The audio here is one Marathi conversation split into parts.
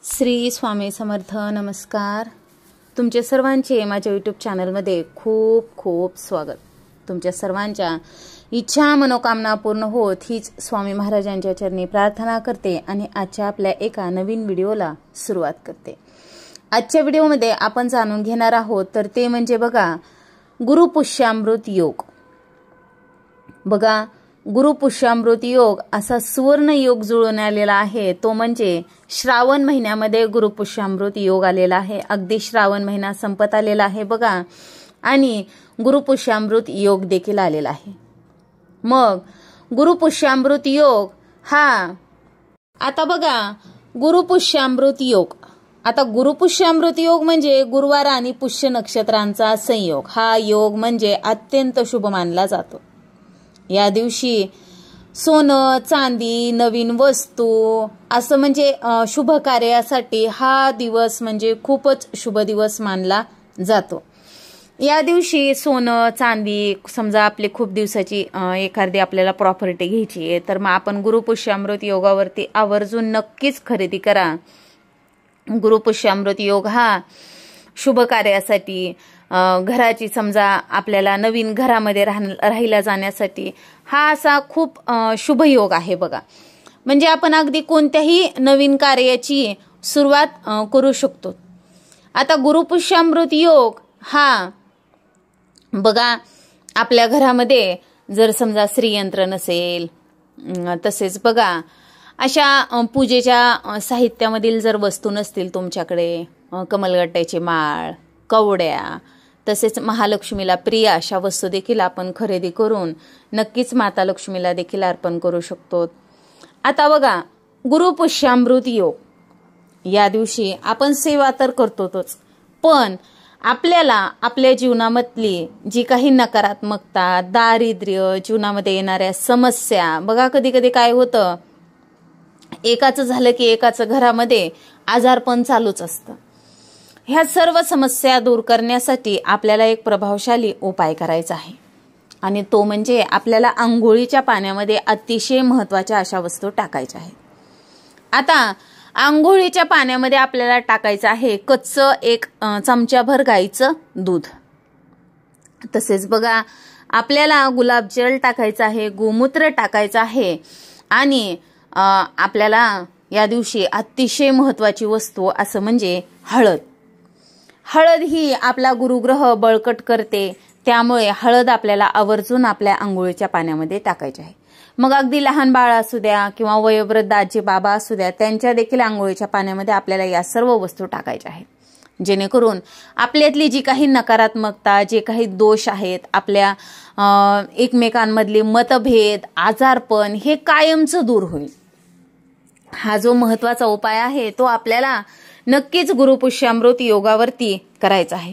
श्री स्वामी समर्थ. नमस्कार. तुमचे सर्वांचे माझ्या यूट्यूब चॅनलमध्ये खूप खूप स्वागत. तुमच्या सर्वांच्या इच्छा मनोकामना पूर्ण होत हीच स्वामी महाराजांच्या चरणी प्रार्थना करते आणि आजच्या आपल्या एका नवीन व्हिडिओला सुरुवात करते. आजच्या व्हिडिओमध्ये आपण जाणून घेणार आहोत तर ते म्हणजे बघा गुरुपुष्यामृत योग. बघा गुरुपुष्यामृत योग असा सुवर्ण योग जुळून आलेला आहे. तो म्हणजे श्रावण महिन्यामध्ये गुरुपुष्यामृत योग आलेला आहे. अगदी श्रावण महिना संपत आलेला आहे बघा आणि गुरुपुष्यामृत योग देखील आलेला आहे. मग गुरुपुष्यामृत योग हा आता बघा गुरुपुष्यामृत योग. आता गुरुपुष्यामृत योग म्हणजे गुरुवार आणि पुष्य नक्षत्रांचा संयोग. हा योग म्हणजे अत्यंत शुभ मानला जातो. या दिवशी सोनं चांदी नवीन वस्तू असं म्हणजे शुभ कार्यासाठी हा दिवस म्हणजे खूपच शुभ दिवस मानला जातो. या दिवशी सोनं चांदी समजा आपली खूप दिवसाची एखादी आपल्याला प्रॉपर्टी घ्यायची आहे तर मग आपण गुरुपुष्यामृत योगावरती आवर्जून नक्कीच खरेदी करा. गुरुपुष्यामृत योग हा शुभ कार्यासाठी घराची समजा आपल्याला नवीन घरामध्ये राहिला जाण्यासाठी हा असा खूप शुभ योग आहे बघा. म्हणजे आपण अगदी कोणत्याही नवीन कार्याची सुरुवात करू शकतो. आता गुरुपुष्यामृत योग हा बघा आपल्या घरामध्ये जर समजा श्रीयंत्र नसेल तसेच बघा अशा पूजेच्या साहित्यामधील जर वस्तू नसतील तुमच्याकडे कमलगट्ट्याची माळ कवड्या तसेच महालक्ष्मीला प्रिय अशा वस्तू देखील आपण खरेदी करून नक्कीच माता लक्ष्मीला देखील अर्पण करू शकतो. आता बघा गुरुपुष्यामृत योग या दिवशी आपण सेवा तर करतोच पण आपल्याला आपल्या जीवनामधली जी काही नकारात्मकता दारिद्र्य जीवनामध्ये येणाऱ्या समस्या बघा कधी कधी काय होतं एकाचं झालं की एकाचं घरामध्ये आजारपण चालूच असतं. ह्या सर्व समस्या दूर करण्यासाठी आपल्याला एक प्रभावशाली उपाय करायचा आहे आणि तो म्हणजे आपल्याला आंघोळीच्या पाण्यामध्ये अतिशय महत्त्वाच्या अशा वस्तू टाकायच्या आहेत. आता आंघोळीच्या पाण्यामध्ये आपल्याला टाकायचं आहे कच्चं 1 चमचाभर गाईचं दूध. तसेच बघा आपल्याला गुलाबजल टाकायचं आहे गोमूत्र टाकायचं आहे आणि आपल्याला या दिवशी अतिशय महत्त्वाची वस्तू असं म्हणजे हळद. हळद ही आपला गुरुग्रह बळकट करते त्यामुळे हळद आपल्याला आवर्जून आपल्या आंघोळीच्या पाण्यामध्ये टाकायची आहे. मग अगदी लहान बाळ असू द्या किंवा वयोवृद्ध आजी बाबा असू द्या त्यांच्या देखील आंघोळीच्या पाण्यामध्ये आपल्याला या सर्व वस्तू टाकायच्या आहेत जेणेकरून आपल्यातली जी काही नकारात्मकता जे काही दोष आहेत आपल्या एकमेकांमधले मतभेद आजारपण हे कायमचं दूर होईल. हा जो महत्त्वाचा उपाय आहे तो आपल्याला नक्कीच गुरुपुष्यामृत योगावरती करायचा आहे.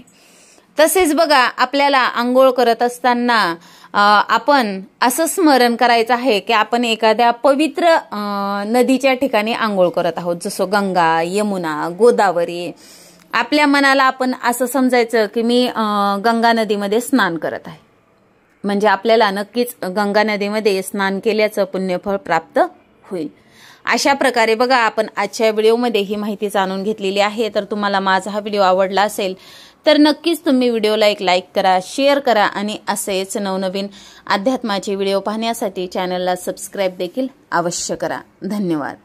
तसेच बघा आपल्याला आंघोळ करत असताना आपण असं स्मरण करायचं आहे की आपण एखाद्या पवित्र नदीच्या ठिकाणी आंघोळ करत आहोत जसं गंगा यमुना गोदावरी. आपल्या मनाला आपण असं समजायचं की मी गंगा नदीमध्ये स्नान करत आहे म्हणजे आपल्याला नक्कीच गंगा नदीमध्ये स्नान केल्याचं पुण्यफळ प्राप्त होईल. अशा प्रकारे बघा आपण आजच्या व्हिडिओमध्ये ही माहिती जाणून घेतलेली आहे. तर तुम्हाला माझा हा व्हिडिओ आवडला असेल तर नक्कीच तुम्ही व्हिडिओला एक लाईक करा शेअर करा आणि असेच नवनवीन अध्यात्माचे व्हिडिओ पाहण्यासाठी चॅनलला सबस्क्राईब देखील अवश्य करा. धन्यवाद.